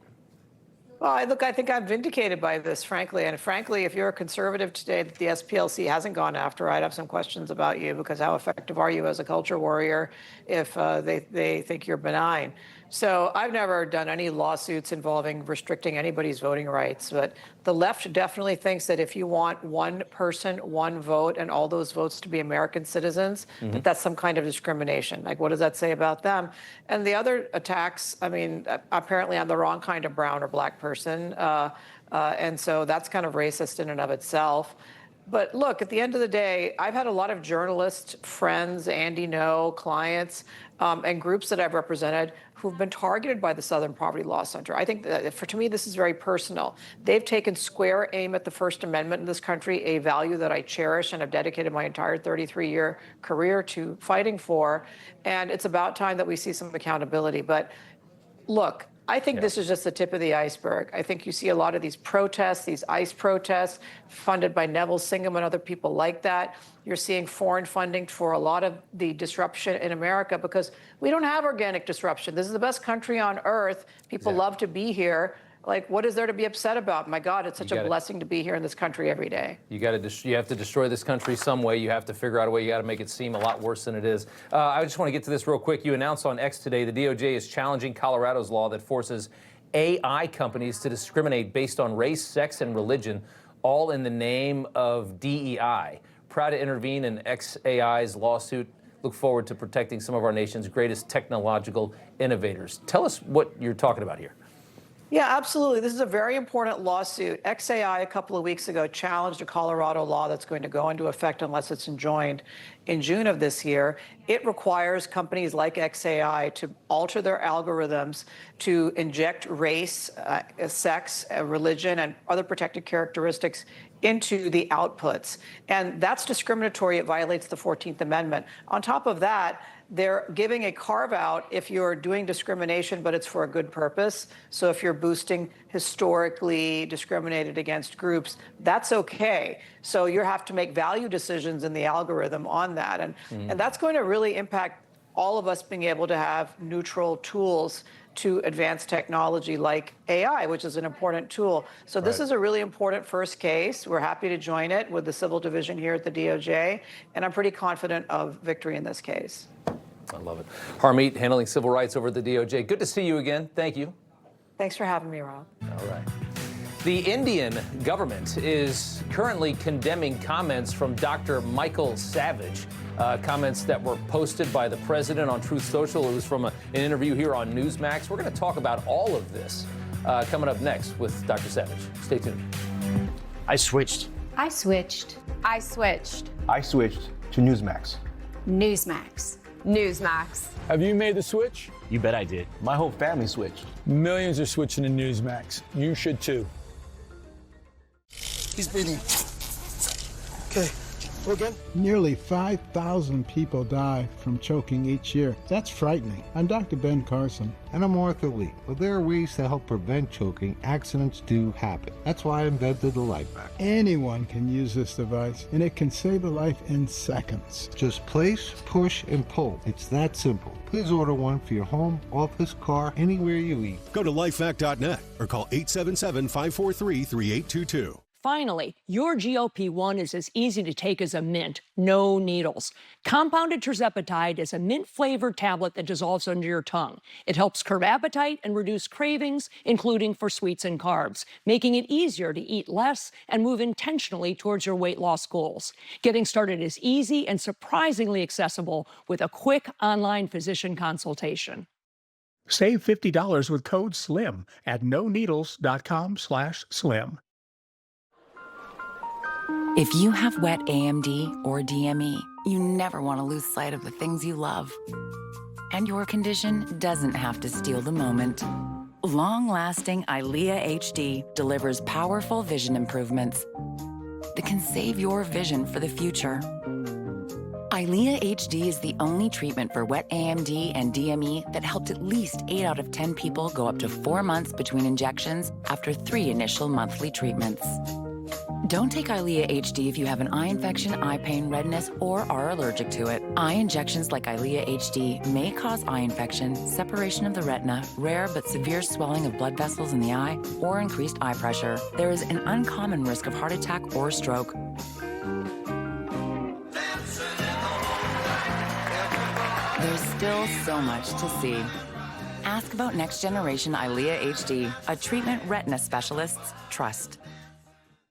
Speaker 4: Well, I think I'm vindicated by this, frankly. And frankly, if you're a conservative today that the SPLC hasn't gone after, I'd have some questions about you, because how effective are you as a culture warrior if they think you're benign? So I've never done any lawsuits involving restricting anybody's voting rights. But the left definitely thinks that if you want one person, one vote, and all those votes to be American citizens, that that's some kind of discrimination. Like, what does that say about them? And the other attacks, I mean, apparently I'm the wrong kind of brown or Black person. And so that's kind of racist in and of itself. But look, at the end of the day, I've had a lot of journalists, friends, Andy Ngo, clients, and groups that I've represented who've been targeted by the Southern Poverty Law Center. I think that, to me, this is very personal. They've taken square aim at the First Amendment in this country, a value that I cherish and have dedicated my entire 33-year career to fighting for. And it's about time that we see some accountability. But look, I think this is just the tip of the iceberg. I think you see a lot of these protests, these ICE protests, funded by Neville Singham and other people like that. You're seeing foreign funding for a lot of the disruption in America because we don't have organic disruption. This is the best country on earth. People love to be here. Like, what is there to be upset about? My God, it's such a blessing to be here in this country every day.
Speaker 1: You have to destroy this country some way. You have to figure out a way. You got to make it seem a lot worse than it is. I just want to get to this real quick. You announced on X today the DOJ is challenging Colorado's law that forces AI companies to discriminate based on race, sex, and religion, all in the name of DEI. Proud to intervene in XAI's lawsuit. Look forward to protecting some of our nation's greatest technological innovators. Tell us what you're talking about here.
Speaker 4: Yeah, absolutely. This is a very important lawsuit. XAI a couple of weeks ago challenged a Colorado law that's going to go into effect unless it's enjoined in June of this year. It requires companies like XAI to alter their algorithms to inject race, sex, religion, and other protected characteristics into the outputs. And that's discriminatory. It violates the 14th Amendment. On top of that, they're giving a carve-out if you're doing discrimination, but it's for a good purpose. So if you're boosting historically discriminated against groups, that's okay. So you have to make value decisions in the algorithm on that. And that's going to really impact all of us being able to have neutral tools to advance technology like AI, which is an important tool. So this is a really important first case. We're happy to join it with the civil division here at the DOJ, and I'm pretty confident of victory in this case.
Speaker 1: I love it. Harmeet, handling civil rights over at the DOJ. Good to see you again. Thank you.
Speaker 4: Thanks for having me, Rob.
Speaker 1: All right. The Indian government is currently condemning comments from Dr. Michael Savage, comments that were posted by the president on Truth Social. It was from an interview here on Newsmax. We're going to talk about all of this coming up next with Dr. Savage. Stay tuned.
Speaker 5: I switched.
Speaker 6: I switched. I switched.
Speaker 5: I switched to Newsmax.
Speaker 6: Newsmax. Newsmax.
Speaker 7: Have you made the switch?
Speaker 5: You bet I did. My whole family switched.
Speaker 7: Millions are switching to Newsmax. You should too.
Speaker 8: He's bleeding. Okay, go again.
Speaker 10: Nearly 5,000 people die from choking each year. That's frightening. I'm Dr. Ben Carson.
Speaker 11: And I'm Arthur Lee. Well, there are ways to help prevent choking. Accidents do happen. That's why I invented the Life Pack.
Speaker 10: Anyone can use this device, and it can save a life in seconds.
Speaker 11: Just place, push, and pull. It's that simple. Please order one for your home, office, car, anywhere you eat.
Speaker 27: Go to lifehack.net or call 877-543-3822.
Speaker 28: Finally, your GLP-1 is as easy to take as a mint, no needles. Compounded tirzepatide is a mint-flavored tablet that dissolves under your tongue. It helps curb appetite and reduce cravings, including for sweets and carbs, making it easier to eat less and move intentionally towards your weight loss goals. Getting started is easy and surprisingly accessible with a quick online physician consultation.
Speaker 29: Save $50 with code SLIM at noneedles.com/slim.
Speaker 30: If you have wet AMD or DME, you never want to lose sight of the things you love. And your condition doesn't have to steal the moment. Long-lasting EYLEA HD delivers powerful vision improvements that can save your vision for the future. EYLEA HD is the only treatment for wet AMD and DME that helped at least 8 out of 10 people go up to 4 months between injections after 3 initial monthly treatments. Don't take EYLEA HD if you have an eye infection, eye pain, redness, or are allergic to it. Eye injections like EYLEA HD may cause eye infection, separation of the retina, rare but severe swelling of blood vessels in the eye, or increased eye pressure. There is an uncommon risk of heart attack or stroke. There's still so much to see. Ask about next generation EYLEA HD, a treatment retina specialists trust.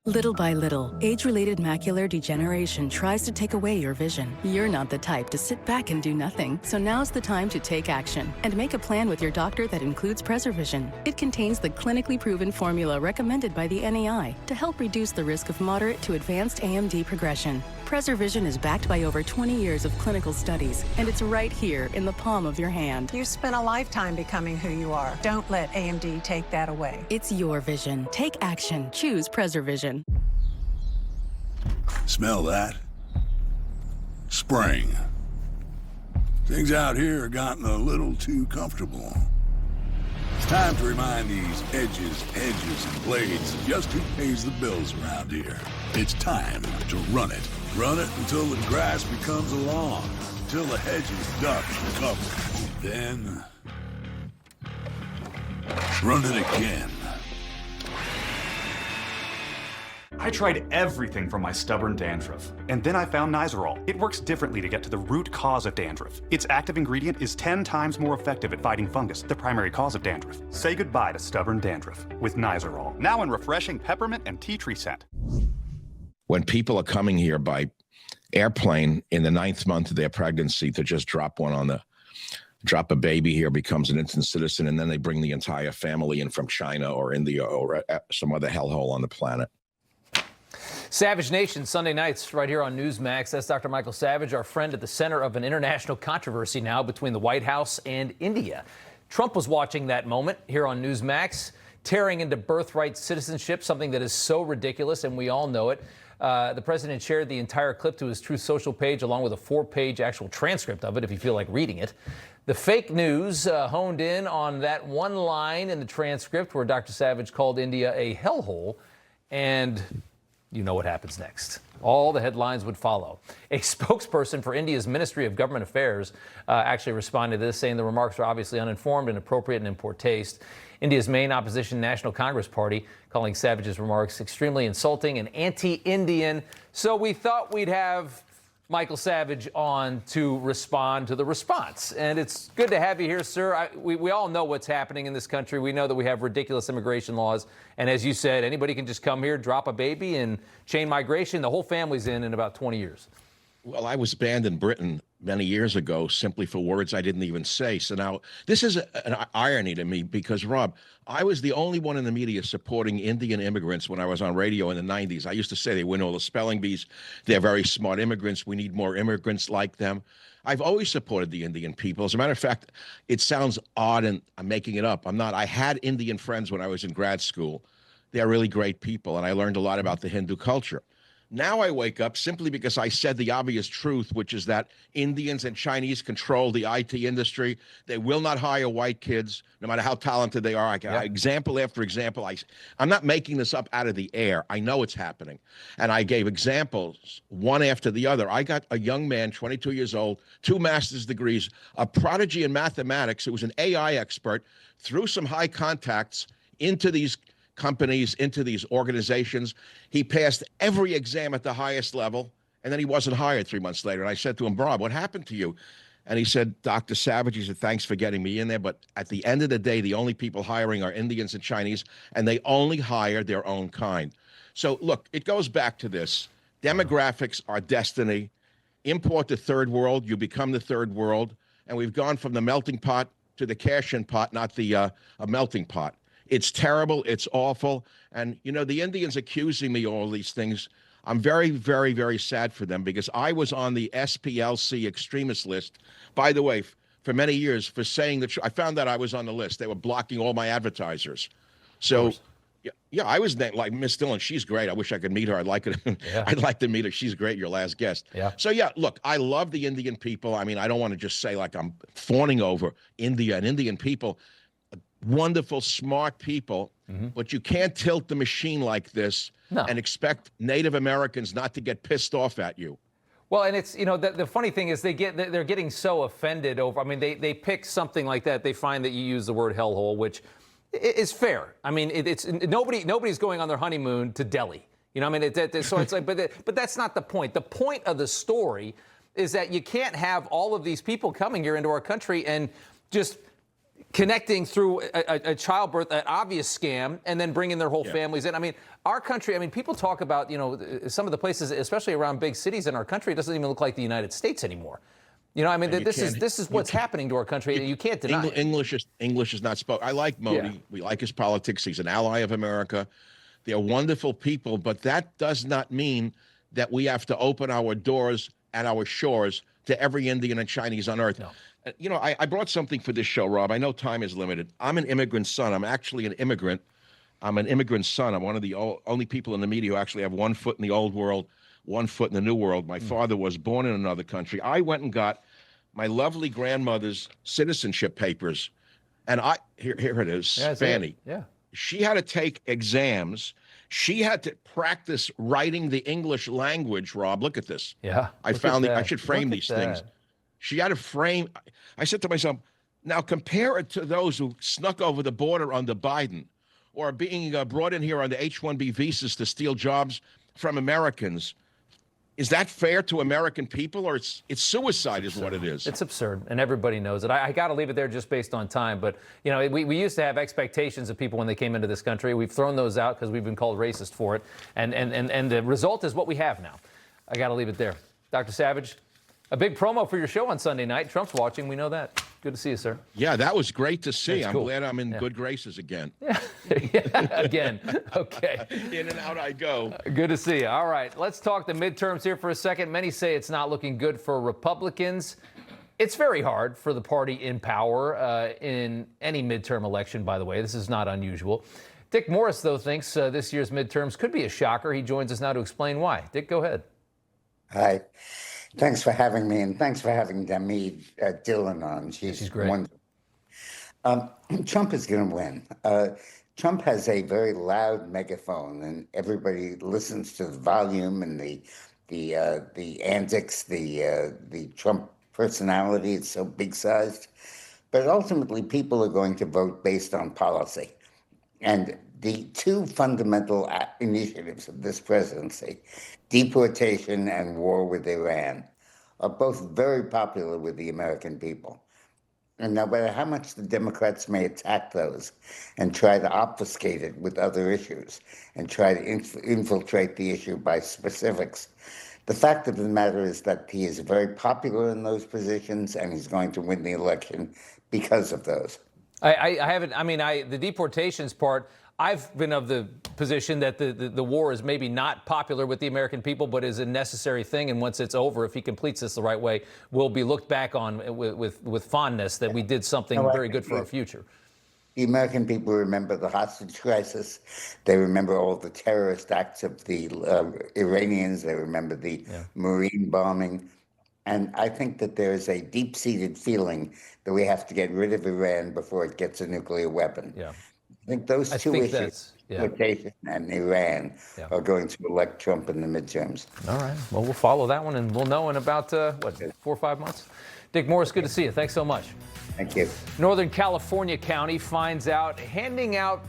Speaker 31: Little by little, age-related macular degeneration tries to take away your vision. You're not the type to sit back and do nothing, so now's the time to take action and make a plan with your doctor that includes PreserVision. It contains the clinically proven formula recommended by the NEI to help reduce the risk of moderate to advanced AMD progression. PreserVision is backed by over 20 years of clinical studies, and it's right here in the palm of your hand.
Speaker 32: You spent a lifetime becoming who you are. Don't let AMD take that away.
Speaker 31: It's your vision. Take action. Choose PreserVision.
Speaker 33: Smell that? Spring. Things out here have gotten a little too comfortable.
Speaker 9: It's time to remind these edges, hedges, and blades just who pays the bills around here. It's time to run it. Run it until the grass becomes a lawn, until the hedges duck and cover. Then, run it again.
Speaker 12: I tried everything for my stubborn dandruff, and then I found Nizoral. It works differently to get to the root cause of dandruff. Its active ingredient is 10 times more effective at fighting fungus, the primary cause of dandruff. Say goodbye to stubborn dandruff with Nizoral. Now in refreshing peppermint and tea tree scent.
Speaker 13: When people are coming here by airplane in the 9th month of their pregnancy to just drop a baby here, becomes an instant citizen, and then they bring the entire family in from China or India or some other hellhole on the planet.
Speaker 1: Savage Nation, Sunday nights, right here on Newsmax. That's Dr. Michael Savage, our friend at the center of an international controversy now between the White House and India. Trump was watching that moment here on Newsmax, tearing into birthright citizenship, something that is so ridiculous, and we all know it. The president shared the entire clip to his Truth Social page, along with a 4-page actual transcript of it, if you feel like reading it. The fake news honed in on that one line in the transcript where Dr. Savage called India a hellhole, and you know what happens next. All the headlines would follow. A spokesperson for India's Ministry of Government Affairs actually responded to this, saying the remarks are obviously uninformed, inappropriate, and in poor taste. India's main opposition National Congress Party calling Savage's remarks extremely insulting and anti-Indian. So we thought we'd have Michael Savage on to respond to the response. And it's good to have you here, sir. We all know what's happening in this country. We know that we have ridiculous immigration laws. And as you said, anybody can just come here, drop a baby, and chain migration. The whole family's in about 20 years.
Speaker 13: Well, I was banned in Britain many years ago simply for words I didn't even say. So now this is an irony to me because, Rob, I was the only one in the media supporting Indian immigrants when I was on radio in the 90s. I used to say they win all the spelling bees. They're very smart immigrants. We need more immigrants like them. I've always supported the Indian people. As a matter of fact, it sounds odd and I'm making it up. I'm not. I had Indian friends when I was in grad school. They're really great people, and I learned a lot about the Hindu culture. Now I wake up simply because I said the obvious truth, which is that Indians and Chinese control the IT industry. They will not hire white kids, no matter how talented they are. Example after example. I'm not making this up out of the air. I know it's happening. And I gave examples one after the other. I got a young man, 22 years old, 2 master's degrees, a prodigy in mathematics who was an AI expert, through some high contacts into these companies, into these organizations. He passed every exam at the highest level, and then he wasn't hired 3 months later. And I said to him, Rob, what happened to you? And he said, Dr. Savage, he said, thanks for getting me in there. But at the end of the day, the only people hiring are Indians and Chinese, and they only hire their own kind. So look, it goes back to this. Demographics are destiny. Import the third world, you become the third world. And we've gone from the melting pot to the cash-in pot, not the a melting pot. It's terrible. It's awful. And, you know, the Indians accusing me of all these things, I'm very, very, very sad for them because I was on the SPLC extremist list, by the way, for many years for saying the truth. I found that I was on the list. They were blocking all my advertisers. So, yeah, I was like Miss Dhillon. She's great. I wish I could meet her. I'd like it. Yeah. I'd like to meet her. She's great. Your last guest. Yeah. So, yeah, look, I love the Indian people. I mean, I don't want to just say like I'm fawning over India and Indian people. Wonderful, smart people, but you can't tilt the machine like this and expect Native Americans not to get pissed off at you.
Speaker 1: Well, and it's, you know, the funny thing is they're getting so offended over, I mean, they pick something like that. They find that you use the word hellhole, which is fair. I mean, nobody's going on their honeymoon to Delhi. You know, I mean, so it's like, but that's not the point. The point of the story is that you can't have all of these people coming here into our country and just connecting through a childbirth, an obvious scam, and then bringing their whole families in. I mean, our country, I mean, people talk about, you know, some of the places, especially around big cities in our country, it doesn't even look like the United States anymore. You know, I mean, this is what's happening to our country. You can't deny it.
Speaker 13: English is not spoken. I like Modi. Yeah. We like his politics. He's an ally of America. They're wonderful people, but that does not mean that we have to open our doors and our shores to every Indian and Chinese on earth. No. You know, I brought something for this show, Rob. I know time is limited. I'm an immigrant son. I'm actually an immigrant. I'm an immigrant son. I'm one of the only people in the media who actually have 1 foot in the old world, 1 foot in the new world. My father was born in another country. I went and got my lovely grandmother's citizenship papers And here it is,
Speaker 1: Yeah,
Speaker 13: Fanny.
Speaker 1: Yeah.
Speaker 13: She had to take exams. She had to practice writing the English language, Rob. Look at this.
Speaker 1: Yeah.
Speaker 13: I should frame these things. She had to frame. I said to myself, now compare it to those who snuck over the border under Biden or being brought in here on the H-1B visas to steal jobs from Americans. Is that fair to American people, or it's suicide is what it is?
Speaker 1: It's absurd, and everybody knows it. I got to leave it there just based on time. But, you know, we used to have expectations of people when they came into this country. We've thrown those out because we've been called racist for it. And the result is what we have now. I got to leave it there. Dr. Savage, a big promo for your show on Sunday night. Trump's watching. We know that. Good to see you, sir.
Speaker 13: Yeah, that was great to see.
Speaker 1: That's
Speaker 13: I'm
Speaker 1: cool.
Speaker 13: glad I'm in good graces again.
Speaker 1: Yeah. Again. Okay.
Speaker 13: In and out I go.
Speaker 1: Good to see you. All right, let's talk the midterms here for a second. Many say it's not looking good for Republicans. It's very hard for the party in power in any midterm election, by the way. This is not unusual. Dick Morris, though, thinks this year's midterms could be a shocker. He joins us now to explain why. Dick, go ahead.
Speaker 14: Hi. Thanks for having me, and thanks for having Harmeet Dhillon on. She's
Speaker 1: great.
Speaker 14: Wonderful. Trump is going to win. Trump has a very loud megaphone, and everybody listens to the volume and the antics, the Trump personality. It's so big-sized. But ultimately, people are going to vote based on policy. And the two fundamental initiatives of this presidency, deportation and war with Iran, are both very popular with the American people. And no matter how much the Democrats may attack those and try to obfuscate it with other issues and try to infiltrate the issue by specifics, the fact of the matter is that he is very popular in those positions, and he's going to win the election because of those.
Speaker 1: I haven't, the deportations part, I've been of the position that the war is maybe not popular with the American people, but is a necessary thing. And once it's over, if he completes this the right way, will be looked back on with fondness that we did something very good for our future.
Speaker 14: The American people remember the hostage crisis. They remember all the terrorist acts of the Iranians. They remember the Marine bombing. And I think that there is a deep-seated feeling that we have to get rid of Iran before it gets a nuclear weapon.
Speaker 1: Yeah.
Speaker 14: I think those two issues, deportation and Iran, are going to elect Trump in the midterms.
Speaker 1: All right. Well, we'll follow that one, and we'll know in about, 4 or 5 months? Dick Morris, good to see you. Thanks so much.
Speaker 14: Thank you.
Speaker 1: Northern California County finds out handing out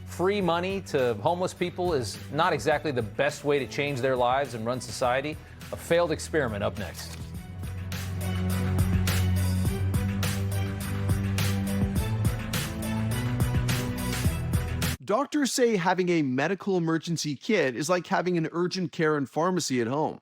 Speaker 1: free money to homeless people is not exactly the best way to change their lives and run society. A failed experiment up next.
Speaker 15: Doctors say having a medical emergency kit is like having an urgent care and pharmacy at home.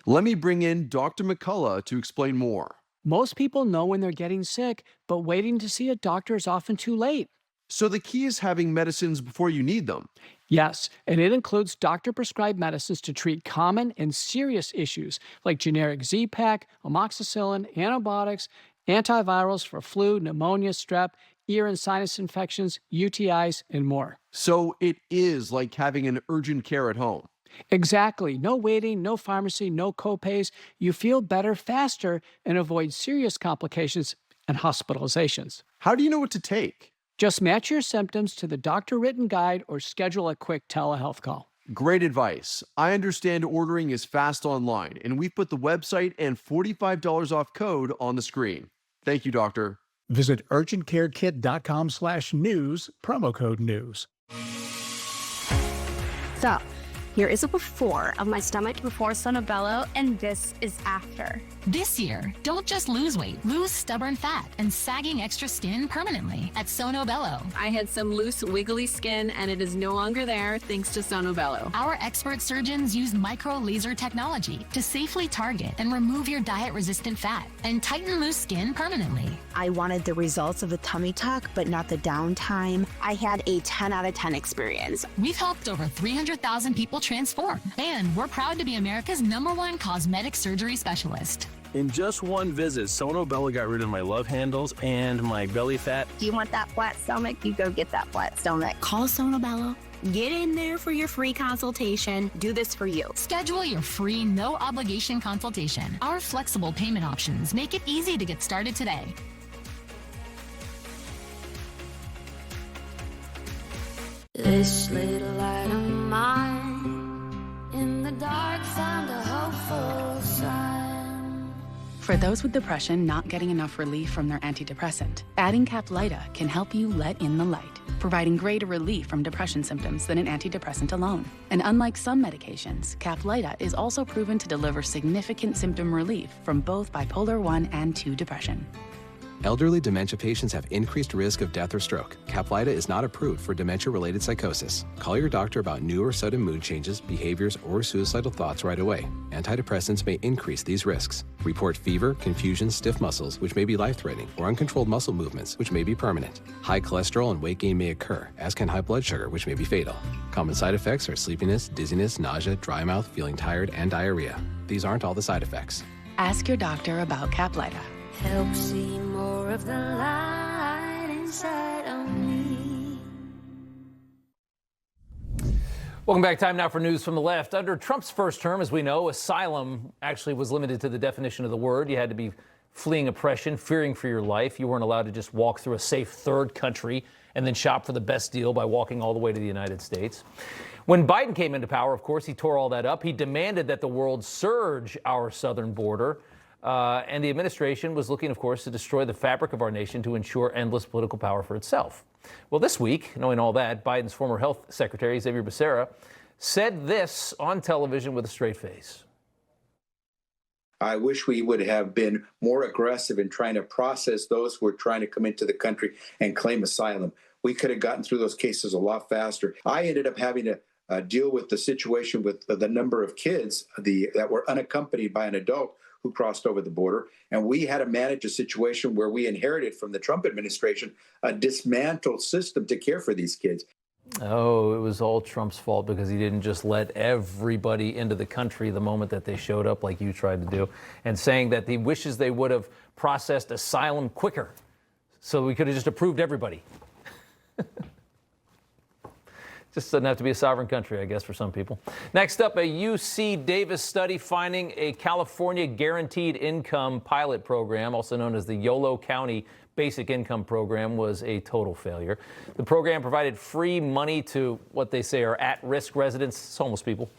Speaker 15: Let me bring in Dr. McCullough to explain more.
Speaker 28: Most people know when they're getting sick, but waiting to see a doctor is often too late.
Speaker 15: So the key is having medicines before you need them.
Speaker 28: Yes, and it includes doctor-prescribed medicines to treat common and serious issues like generic Z-Pak, amoxicillin, antibiotics, antivirals for flu, pneumonia, strep, ear and sinus infections, UTIs, and more.
Speaker 15: So it is like having an urgent care at home.
Speaker 28: Exactly. No waiting, no pharmacy, no copays. You feel better faster and avoid serious complications and hospitalizations.
Speaker 15: How do you know what to take?
Speaker 28: Just match your symptoms to the doctor-written guide or schedule a quick telehealth call.
Speaker 15: Great advice. I understand ordering is fast online, and we've put the website and $45 off code on the screen. Thank you, doctor.
Speaker 29: Visit urgentcarekit.com/news, promo code news.
Speaker 16: So, here is a before of my stomach before Sono Bello, and this is after.
Speaker 17: This year, don't just lose weight, lose stubborn fat and sagging extra skin permanently at Sono Bello.
Speaker 16: I had some loose, wiggly skin, and it is no longer there thanks to Sono Bello.
Speaker 17: Our expert surgeons use micro laser technology to safely target and remove your diet-resistant fat and tighten loose skin permanently.
Speaker 18: I wanted the results of the tummy tuck, but not the downtime. I had a 10 out of 10 experience.
Speaker 17: We've helped over 300,000 people transform, and we're proud to be America's #1 cosmetic surgery specialist.
Speaker 5: In just one visit, Sono Bello got rid of my love handles and my belly fat.
Speaker 18: You want that flat stomach? You go get that flat stomach.
Speaker 17: Call Sono Bello.
Speaker 18: Get in there for your free consultation. Do this for you.
Speaker 17: Schedule your free, no-obligation consultation. Our flexible payment options make it easy to get started today.
Speaker 2: This little light of mine, in the dark found a hopeful sign.
Speaker 31: For those with depression not getting enough relief from their antidepressant, adding Caplyta can help you let in the light, providing greater relief from depression symptoms than an antidepressant alone. And unlike some medications, Caplyta is also proven to deliver significant symptom relief from both bipolar 1 and 2 depression.
Speaker 3: Elderly dementia patients have increased risk of death or stroke. Caplyta is not approved for dementia-related psychosis. Call your doctor about new or sudden mood changes, behaviors, or suicidal thoughts right away. Antidepressants may increase these risks. Report fever, confusion, stiff muscles, which may be life-threatening, or uncontrolled muscle movements, which may be permanent. High cholesterol and weight gain may occur, as can high blood sugar, which may be fatal. Common side effects are sleepiness, dizziness, nausea, dry mouth, feeling tired, and diarrhea. These aren't all the side effects.
Speaker 31: Ask your doctor about Caplyta.
Speaker 2: Help see more of the light inside of me.
Speaker 1: Welcome back. Time now for news from the left. Under Trump's first term, as we know, asylum actually was limited to the definition of the word. You had to be fleeing oppression, fearing for your life. You weren't allowed to just walk through a safe third country and then shop for the best deal by walking all the way to the United States. When Biden came into power, of course, he tore all that up. He demanded that the world surge our southern border. And the administration was looking, of course, to destroy the fabric of our nation to ensure endless political power for itself. Well, this week, knowing all that, Biden's former health secretary, Xavier Becerra, said this on television with a straight face.
Speaker 4: I wish we would have been more aggressive in trying to process those who are trying to come into the country and claim asylum. We could have gotten through those cases a lot faster. I ended up having to deal with the situation with the number of kids that were unaccompanied by an adult who crossed over the border. And we had to manage a situation where we inherited from the Trump administration a dismantled system to care for these kids.
Speaker 1: Oh, it was all Trump's fault because he didn't just let everybody into the country the moment that they showed up like you tried to do, and saying that he wishes they would have processed asylum quicker so we could have just approved everybody. Just doesn't have to be a sovereign country, I guess, for some people. Next up, a UC Davis study finding a California guaranteed income pilot program, also known as the Yolo County Basic Income Program, was a total failure. The program provided free money to what they say are at-risk residents, homeless people,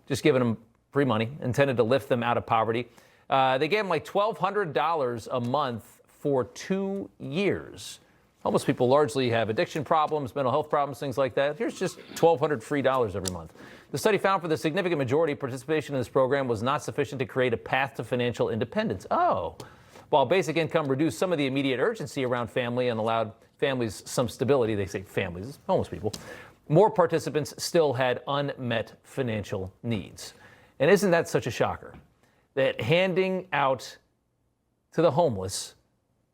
Speaker 1: just giving them free money, intended to lift them out of poverty. They gave them like $1,200 a month for 2 years. Homeless people largely have addiction problems, mental health problems, things like that. Here's just $1,200 free dollars every month. The study found for the significant majority, participation in this program was not sufficient to create a path to financial independence. Oh, while basic income reduced some of the immediate urgency around family and allowed families some stability, they say families, homeless people, more participants still had unmet financial needs. And isn't that such a shocker? That handing out to the homeless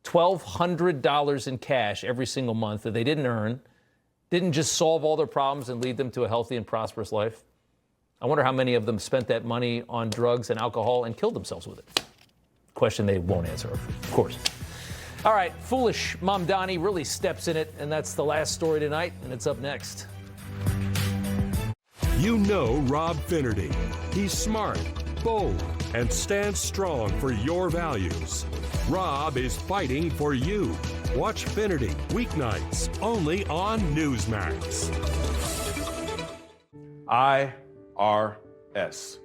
Speaker 1: $1,200 in cash every single month that they didn't earn didn't just solve all their problems and lead them to a healthy and prosperous life. I wonder how many of them spent that money on drugs and alcohol and killed themselves with it. Question they won't answer, of course. All right, foolish Mamdani really steps in it, and that's the last story tonight, and it's up next.
Speaker 6: You know Rob Finnerty. He's smart, bold, and stands strong for your values. Rob is fighting for you. Watch Finnerty weeknights only on Newsmax.
Speaker 19: IRS.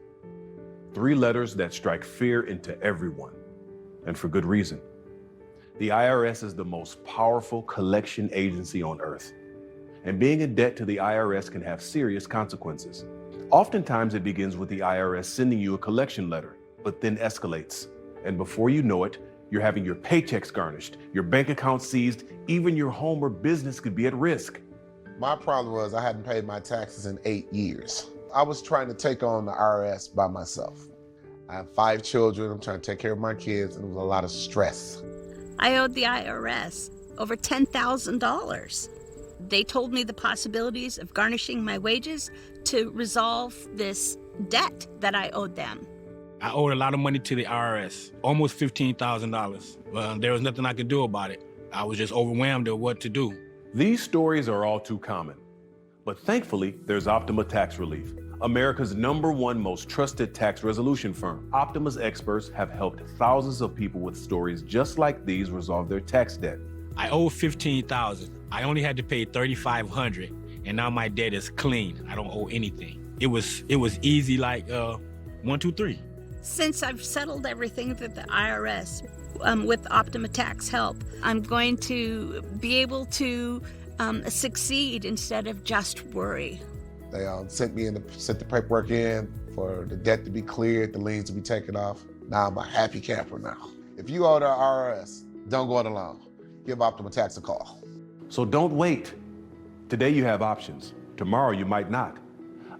Speaker 19: 3 letters that strike fear into everyone, and for good reason. The IRS is the most powerful collection agency on earth, and being in debt to the IRS can have serious consequences. Oftentimes it begins with the IRS sending you a collection letter, but then escalates. And before you know it, you're having your paychecks garnished, your bank account seized, even your home or business could be at risk.
Speaker 20: My problem was I hadn't paid my taxes in 8 years. I was trying to take on the IRS by myself. I have 5 children, I'm trying to take care of my kids, and it was a lot of stress.
Speaker 21: I owed the IRS over $10,000. They told me the possibilities of garnishing my wages to resolve this debt that I owed them.
Speaker 22: I owed a lot of money to the IRS, almost $15,000. Well, there was nothing I could do about it. I was just overwhelmed at what to do.
Speaker 19: These stories are all too common. But thankfully, there's Optima Tax Relief, America's #1 most trusted tax resolution firm. Optima's experts have helped thousands of people with stories just like these resolve their tax debt.
Speaker 22: I owe $15,000. I only had to pay $3,500. and now my debt is clean. I don't owe anything. It was easy, like 1, 2, 3.
Speaker 21: Since I've settled everything with the IRS, with Optima Tax help, I'm going to be able to succeed instead of just worry.
Speaker 20: They sent the paperwork in for the debt to be cleared, the liens to be taken off. Now I'm a happy camper now. If you owe the IRS, don't go it alone. Give Optima Tax a call.
Speaker 19: So don't wait. Today you have options. Tomorrow you might not.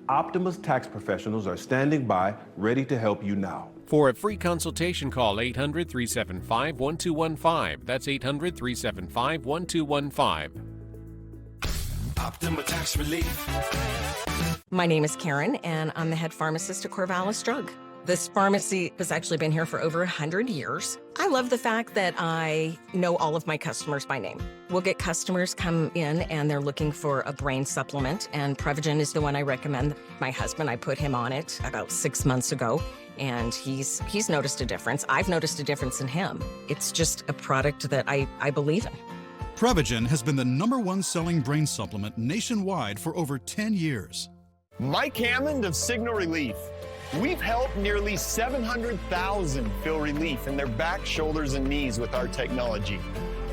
Speaker 19: Optima's tax professionals are standing by, ready to help you now.
Speaker 7: For a free consultation, call 800-375-1215. That's 800-375-1215.
Speaker 8: Optima Tax Relief.
Speaker 9: My name is Karen, and I'm the head pharmacist at Corvallis Drug. This pharmacy has actually been here for over 100 years. I love the fact that I know all of my customers by name. We'll get customers come in and they're looking for a brain supplement, and Prevagen is the one I recommend. My husband, I put him on it about 6 months ago, and he's noticed a difference. I've noticed a difference in him. It's just a product that I believe in.
Speaker 10: Prevagen has been the #1 selling brain supplement nationwide for over 10 years.
Speaker 11: Mike Hammond of Signal Relief. We've helped nearly 700,000 feel relief in their back, shoulders, and knees with our technology.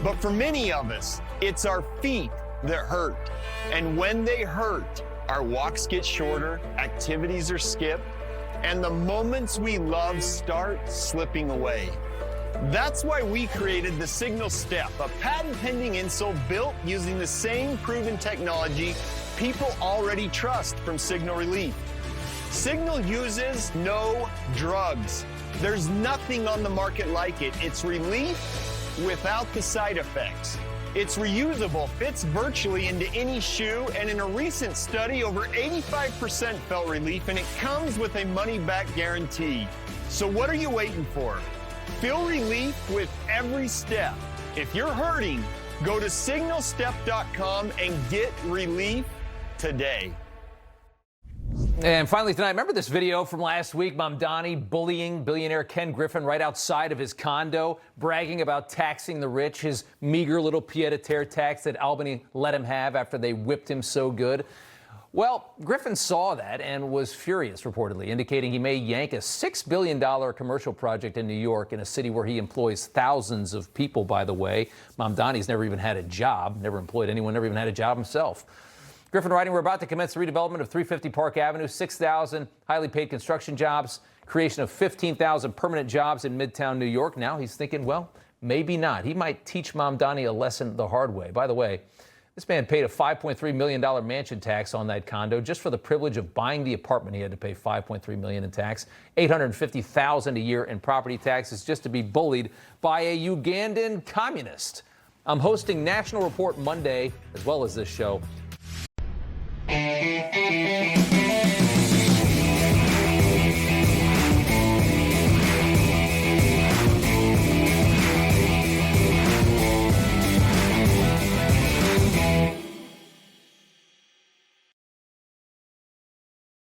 Speaker 11: But for many of us, it's our feet that hurt. And when they hurt, our walks get shorter, activities are skipped, and the moments we love start slipping away. That's why we created the Signal Step, a patent-pending insole built using the same proven technology people already trust from Signal Relief. Signal uses no drugs. There's nothing on the market like it. It's relief without the side effects. It's reusable, fits virtually into any shoe, and in a recent study, over 85% felt relief, and it comes with a money-back guarantee. So what are you waiting for? Feel relief with every step. If you're hurting, go to signalstep.com and get relief today.
Speaker 1: And finally tonight, remember this video from last week? Mamdani bullying billionaire Ken Griffin right outside of his condo, bragging about taxing the rich, his meager little pied-à-terre tax that Albany let him have after they whipped him so good. Well, Griffin saw that and was furious, reportedly, indicating he may yank a $6 billion commercial project in New York, in a city where he employs thousands of people, by the way. Mamdani's never even had a job, never employed anyone, never even had a job himself. Griffin writing, we're about to commence the redevelopment of 350 Park Avenue, 6,000 highly paid construction jobs, creation of 15,000 permanent jobs in Midtown New York. Now he's thinking, well, maybe not. He might teach Mamdani a lesson the hard way. By the way, this man paid a $5.3 million mansion tax on that condo just for the privilege of buying the apartment. He had to pay $5.3 million in tax, $850,000 a year in property taxes just to be bullied by a Ugandan communist. I'm hosting National Report Monday, as well as this show.